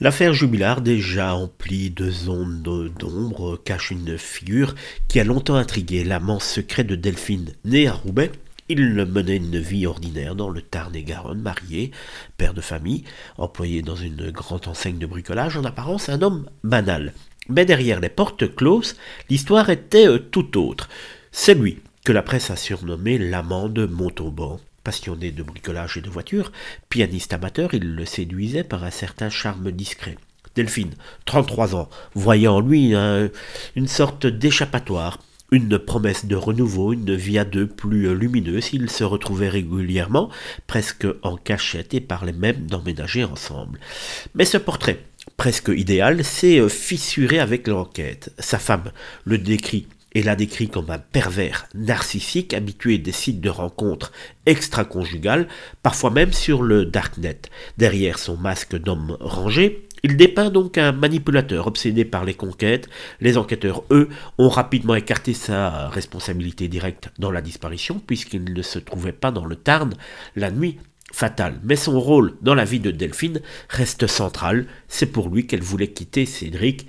L'affaire Jubilard, déjà emplie de zones d'ombre, cache une figure qui a longtemps intrigué l'amant secret de Delphine. Né à Roubaix, il menait une vie ordinaire dans le Tarn-et-Garonne, marié, père de famille, employé dans une grande enseigne de bricolage, en apparence un homme banal. Mais derrière les portes closes, l'histoire était tout autre. C'est lui que la presse a surnommé l'amant de Montauban. Passionné de bricolage et de voitures, pianiste amateur, il le séduisait par un certain charme discret. Delphine, 33 ans, voyait en lui une sorte d'échappatoire, une promesse de renouveau, une vie à deux plus lumineuse. Ils se retrouvaient régulièrement, presque en cachette, et parlaient même d'emménager ensemble. Mais ce portrait, presque idéal, s'est fissuré avec l'enquête. Sa femme le décrit et l'a décrit comme un pervers narcissique habitué des sites de rencontres extra-conjugales, parfois même sur le darknet. Derrière son masque d'homme rangé, il dépeint donc un manipulateur obsédé par les conquêtes. Les enquêteurs, eux, ont rapidement écarté sa responsabilité directe dans la disparition, puisqu'il ne se trouvait pas dans le Tarn la nuit fatale. Mais son rôle dans la vie de Delphine reste central. C'est pour lui qu'elle voulait quitter Cédric,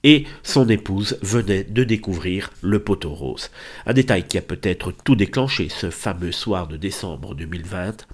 et son épouse venait de découvrir le poteau rose. Un détail qui a peut-être tout déclenché ce fameux soir de décembre 2020.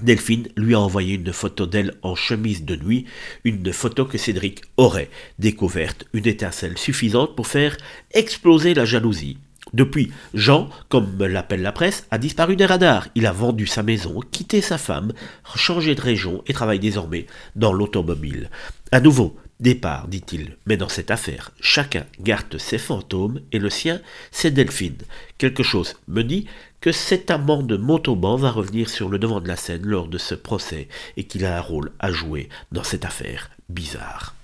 Delphine lui a envoyé une photo d'elle en chemise de nuit, une photo que Cédric aurait découverte, une étincelle suffisante pour faire exploser la jalousie. Depuis, Jean, comme l'appelle la presse, a disparu des radars. Il a vendu sa maison, quitté sa femme, changé de région et travaille désormais dans l'automobile. À nouveau, départ, dit-il, mais dans cette affaire, chacun garde ses fantômes et le sien, c'est Delphine. Quelque chose me dit que cet amant de Montauban va revenir sur le devant de la scène lors de ce procès et qu'il a un rôle à jouer dans cette affaire bizarre.